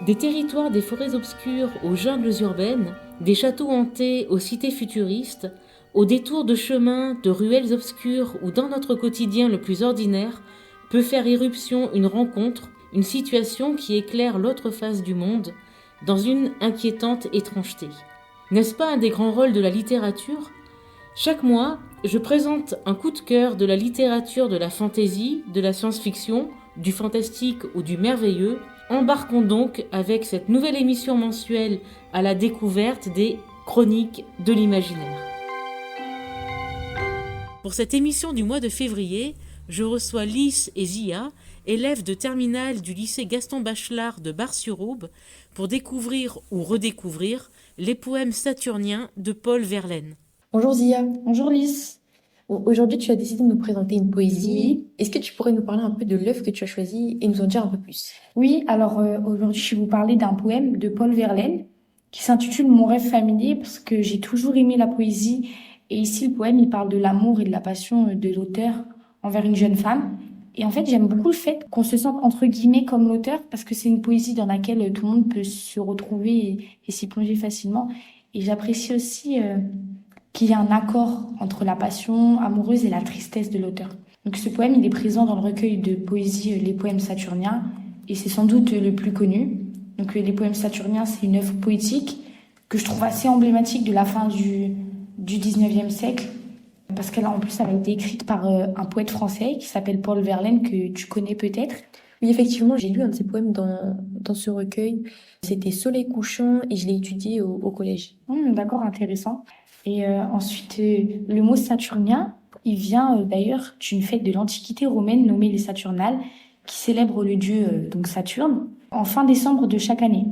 Des territoires des forêts obscures aux jungles urbaines, des châteaux hantés aux cités futuristes, au détour de chemins, de ruelles obscures ou dans notre quotidien le plus ordinaire, peut faire irruption une rencontre, une situation qui éclaire l'autre face du monde, dans une inquiétante étrangeté. N'est-ce pas un des grands rôles de la littérature ? Chaque mois, je présente un coup de cœur de la littérature de la fantaisie, de la science-fiction, du fantastique ou du merveilleux. Embarquons donc avec cette nouvelle émission mensuelle à la découverte des chroniques de l'imaginaire. Pour cette émission du mois de février, je reçois Lys et Zia, élèves de terminale du lycée Gaston Bachelard de Bar-sur-Aube, pour découvrir ou redécouvrir les poèmes saturniens de Paul Verlaine. Bonjour Zia. Bonjour Lys. Aujourd'hui, tu as décidé de nous présenter une poésie. Est-ce que tu pourrais nous parler un peu de l'œuvre que tu as choisie et nous en dire un peu plus? Oui, alors aujourd'hui, je vais vous parler d'un poème de Paul Verlaine qui s'intitule Mon rêve familier parce que j'ai toujours aimé la poésie. Et ici, le poème, il parle de l'amour et de la passion de l'auteur envers une jeune femme. Et en fait, j'aime beaucoup le fait qu'on se sente entre guillemets comme l'auteur parce que c'est une poésie dans laquelle tout le monde peut se retrouver et s'y plonger facilement. Et j'apprécie aussi qu'il y a un accord entre la passion amoureuse et la tristesse de l'auteur. Donc ce poème, il est présent dans le recueil de poésie Les poèmes saturniens et c'est sans doute le plus connu. Donc Les poèmes saturniens, c'est une œuvre poétique que je trouve assez emblématique de la fin du 19e siècle parce qu'elle en plus elle a été écrite par un poète français qui s'appelle Paul Verlaine que tu connais peut-être. Oui, effectivement, j'ai lu un de ses poèmes dans ce recueil. C'était Soleil couchant et je l'ai étudié au collège. D'accord, intéressant. Et ensuite, le mot saturnien, il vient d'ailleurs d'une fête de l'Antiquité romaine nommée les Saturnales, qui célèbre le dieu donc Saturne, en fin décembre de chaque année.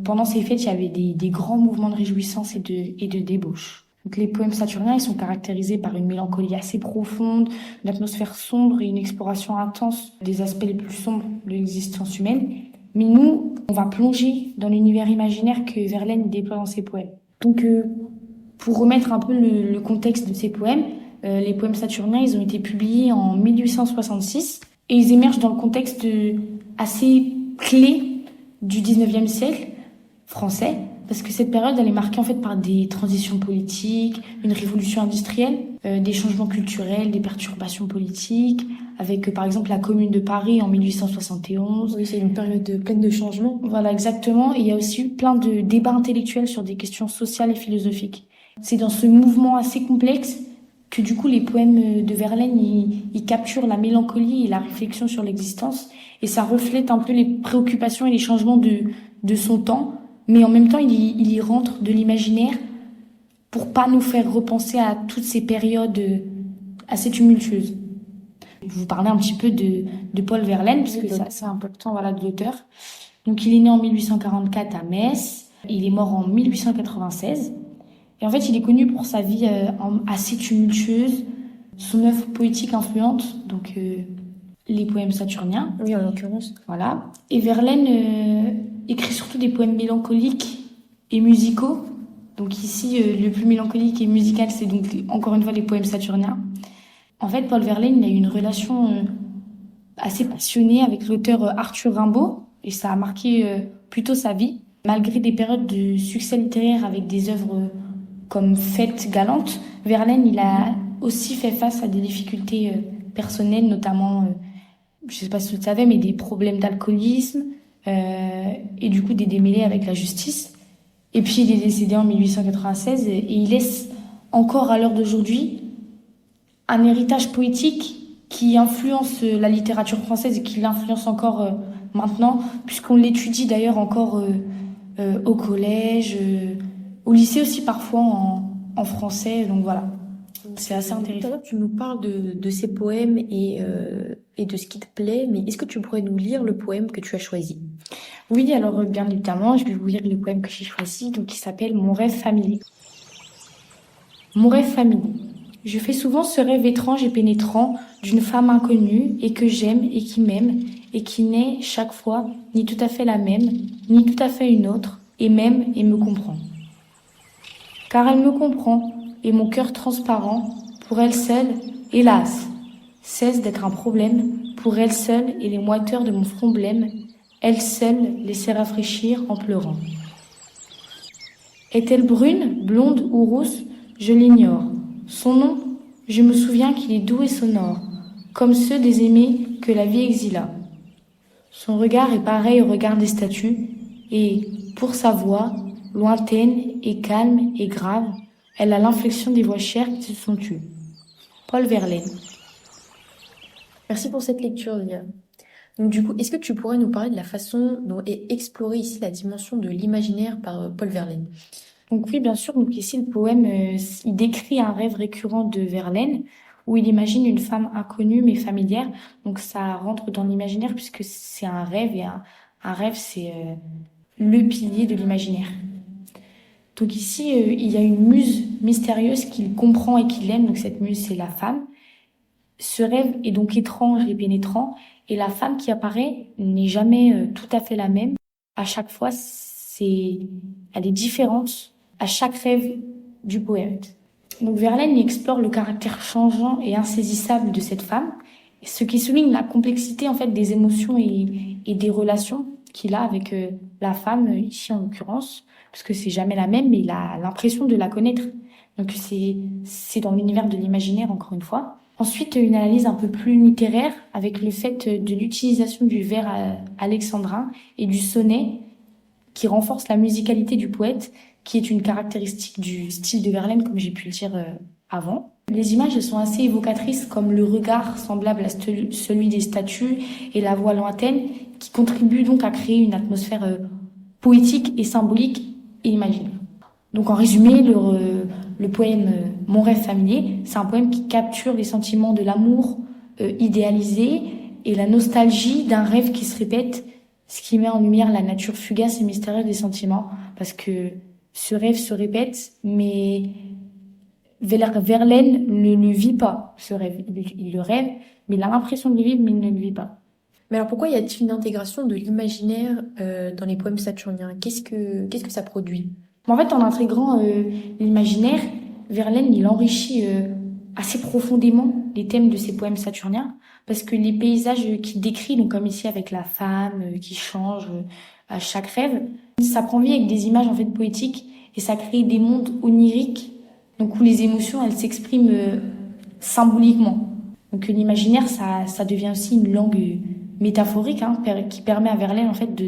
Pendant ces fêtes, il y avait des grands mouvements de réjouissance et de débauche. Donc, les poèmes saturniens, ils sont caractérisés par une mélancolie assez profonde, une atmosphère sombre et une exploration intense des aspects les plus sombres de l'existence humaine. Mais nous, on va plonger dans l'univers imaginaire que Verlaine déploie dans ses poèmes. Donc, pour remettre un peu le contexte de ces poèmes, les poèmes saturniens, ils ont été publiés en 1866 et ils émergent dans le contexte assez clé du 19e siècle français parce que cette période, elle est marquée en fait par des transitions politiques, une révolution industrielle, des changements culturels, des perturbations politiques, avec par exemple la Commune de Paris en 1871. Oui, c'est une période pleine de changements. Voilà, exactement. Et il y a aussi eu plein de débats intellectuels sur des questions sociales et philosophiques. C'est dans ce mouvement assez complexe que du coup les poèmes de Verlaine ils capturent la mélancolie et la réflexion sur l'existence et ça reflète un peu les préoccupations et les changements de son temps, mais en même temps il y rentre de l'imaginaire pour pas nous faire repenser à toutes ces périodes assez tumultueuses. Je vais vous parler un petit peu de Paul Verlaine parce que ça c'est important voilà de l'auteur. Donc il est né en 1844 à Metz, il est mort en 1896. Et en fait, il est connu pour sa vie assez tumultueuse, son œuvre poétique influente, donc les poèmes saturniens. Oui, en l'occurrence. Voilà. Et Verlaine écrit surtout des poèmes mélancoliques et musicaux. Donc ici, le plus mélancolique et musical, c'est donc encore une fois les poèmes saturniens. En fait, Paul Verlaine il a eu une relation assez passionnée avec l'auteur Arthur Rimbaud, et ça a marqué plutôt sa vie. Malgré des périodes de succès littéraire avec des œuvres comme Fête galante, Verlaine, il a aussi fait face à des difficultés personnelles, notamment, je sais pas si vous le savez, mais des problèmes d'alcoolisme et du coup des démêlés avec la justice. Et puis il est décédé en 1896 et il laisse encore à l'heure d'aujourd'hui un héritage poétique qui influence la littérature française et qui l'influence encore maintenant, puisqu'on l'étudie d'ailleurs encore au collège, au lycée aussi parfois en français, donc voilà. C'est assez intéressant. Tout à l'heure, tu nous parles de ces poèmes et de ce qui te plaît, mais est-ce que tu pourrais nous lire le poème que tu as choisi? Oui, alors bien évidemment, je vais vous lire le poème que j'ai choisi, donc qui s'appelle Mon rêve familier. Mon rêve familier. Je fais souvent ce rêve étrange et pénétrant d'une femme inconnue et que j'aime et qui m'aime et qui n'est chaque fois ni tout à fait la même, ni tout à fait une autre, et m'aime et me comprend. Car elle me comprend, et mon cœur transparent, pour elle seule, hélas, cesse d'être un problème, pour elle seule et les moiteurs de mon front blême, elle seule laissait rafraîchir en pleurant. Est-elle brune, blonde ou rousse? Je l'ignore. Son nom? Je me souviens qu'il est doux et sonore, comme ceux des aimés que la vie exila. Son regard est pareil au regard des statues, et, pour sa voix, lointaine et calme et grave, elle a l'inflexion des voix chères qui se sont tues. Paul Verlaine. Merci pour cette lecture, Lia. Donc du coup, est-ce que tu pourrais nous parler de la façon dont est explorée ici la dimension de l'imaginaire par Paul Verlaine? Donc oui, bien sûr. Donc ici, le poème, il décrit un rêve récurrent de Verlaine, où il imagine une femme inconnue mais familière. Donc ça rentre dans l'imaginaire puisque c'est un rêve, et un rêve, c'est le pilier de l'imaginaire. Donc ici, il y a une muse mystérieuse qu'il comprend et qu'il aime. Donc cette muse, c'est la femme. Ce rêve est donc étrange et pénétrant, et la femme qui apparaît n'est jamais tout à fait la même. À chaque fois, elle est différente à chaque rêve du poète. Donc Verlaine explore le caractère changeant et insaisissable de cette femme, ce qui souligne la complexité en fait des émotions et des relations qu'il a avec la femme, ici en l'occurrence, parce que c'est jamais la même, mais il a l'impression de la connaître. Donc c'est dans l'univers de l'imaginaire, encore une fois. Ensuite, une analyse un peu plus littéraire avec le fait de l'utilisation du vers alexandrin et du sonnet qui renforce la musicalité du poète, qui est une caractéristique du style de Verlaine, comme j'ai pu le dire avant. Les images elles sont assez évocatrices, comme le regard semblable à celui des statues et la voix lointaine, qui contribuent donc à créer une atmosphère poétique et symbolique et imaginaire. Donc en résumé, le poème Mon rêve familier, c'est un poème qui capture les sentiments de l'amour idéalisé et la nostalgie d'un rêve qui se répète, ce qui met en lumière la nature fugace et mystérieuse des sentiments, parce que ce rêve se répète, mais Verlaine ne le vit pas, ce rêve. Il le rêve, mais il a l'impression de le vivre, mais il ne le vit pas. Mais alors pourquoi y a-t-il une intégration de l'imaginaire dans les poèmes saturniens? Qu'est-ce que ça produit? En fait, en intégrant l'imaginaire, Verlaine, il enrichit assez profondément les thèmes de ses poèmes saturniens, parce que les paysages qu'il décrit, donc comme ici avec la femme qui change à chaque rêve, ça prend vie avec des images en fait poétiques, et ça crée des mondes oniriques, donc où les émotions elles s'expriment symboliquement. Donc l'imaginaire, ça devient aussi une langue métaphorique, qui permet à Verlaine en fait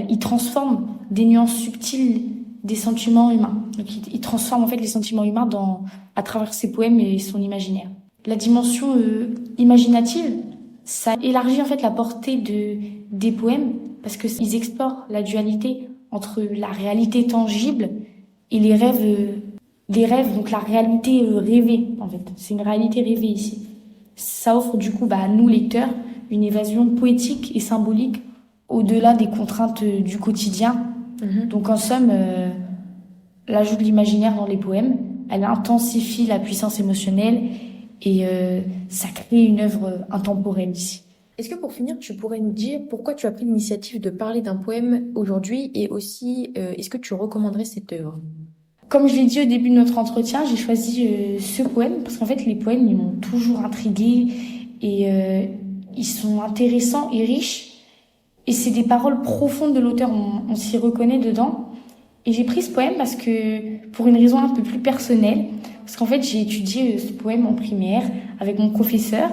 il transforme des nuances subtiles des sentiments humains. Donc il transforme en fait les sentiments humains à travers ses poèmes et son imaginaire. La dimension imaginative, ça élargit en fait la portée des poèmes, parce que ils explorent la dualité entre la réalité tangible et les rêves, donc la réalité rêvée en fait. C'est une réalité rêvée ici. Ça offre du coup à nous lecteurs une évasion poétique et symbolique au-delà des contraintes du quotidien. Donc en somme, l'ajout de l'imaginaire dans les poèmes, elle intensifie la puissance émotionnelle et ça crée une œuvre intemporelle ici. Est-ce que pour finir, tu pourrais nous dire pourquoi tu as pris l'initiative de parler d'un poème aujourd'hui, et aussi est-ce que tu recommanderais cette œuvre? Comme je l'ai dit au début de notre entretien, j'ai choisi ce poème parce qu'en fait les poèmes ils m'ont toujours intriguée, et ils sont intéressants et riches. Et c'est des paroles profondes de l'auteur, on s'y reconnaît dedans. Et j'ai pris ce poème parce que, pour une raison un peu plus personnelle, parce qu'en fait j'ai étudié ce poème en primaire avec mon professeur,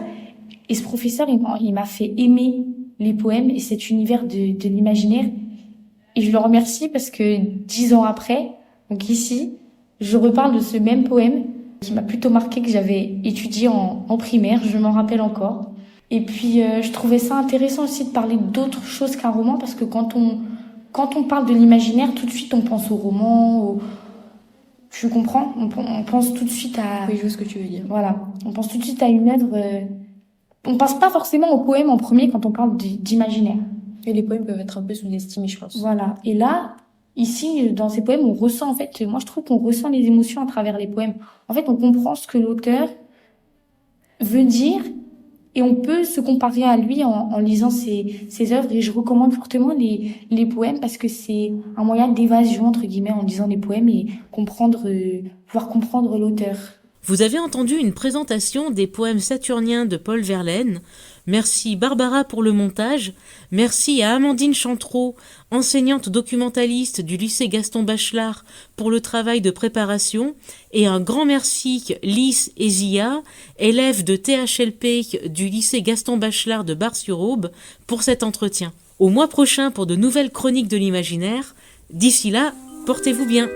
et ce professeur il m'a fait aimer les poèmes et cet univers de l'imaginaire. Et je le remercie parce que 10 ans après, donc ici, je reparle de ce même poème qui m'a plutôt marqué, que j'avais étudié en primaire, je m'en rappelle encore. Et puis, je trouvais ça intéressant aussi de parler d'autre chose qu'un roman, parce que quand on parle de l'imaginaire, tout de suite, on pense au roman, tu comprends? On pense tout de suite à... Oui, je vois ce que tu veux dire. Voilà. On pense tout de suite à une œuvre... On pense pas forcément au poème en premier quand on parle d'imaginaire. Et les poèmes peuvent être un peu sous-estimés, je pense. Voilà. Et là, ici, dans ces poèmes, on ressent, en fait... Moi, je trouve qu'on ressent les émotions à travers les poèmes. En fait, on comprend ce que l'auteur veut dire, et on peut se comparer à lui en lisant ses œuvres. Et je recommande fortement les poèmes, parce que c'est un moyen d'évasion, entre guillemets, en lisant les poèmes, et pouvoir comprendre l'auteur. Vous avez entendu une présentation des poèmes saturniens de Paul Verlaine. Merci Barbara pour le montage. Merci à Amandine Chantreau, enseignante documentaliste du lycée Gaston Bachelard, pour le travail de préparation. Et un grand merci Lys et Zia, élèves de THLP du lycée Gaston Bachelard de Bar-sur-Aube, pour cet entretien. Au mois prochain pour de nouvelles chroniques de l'imaginaire. D'ici là, portez-vous bien.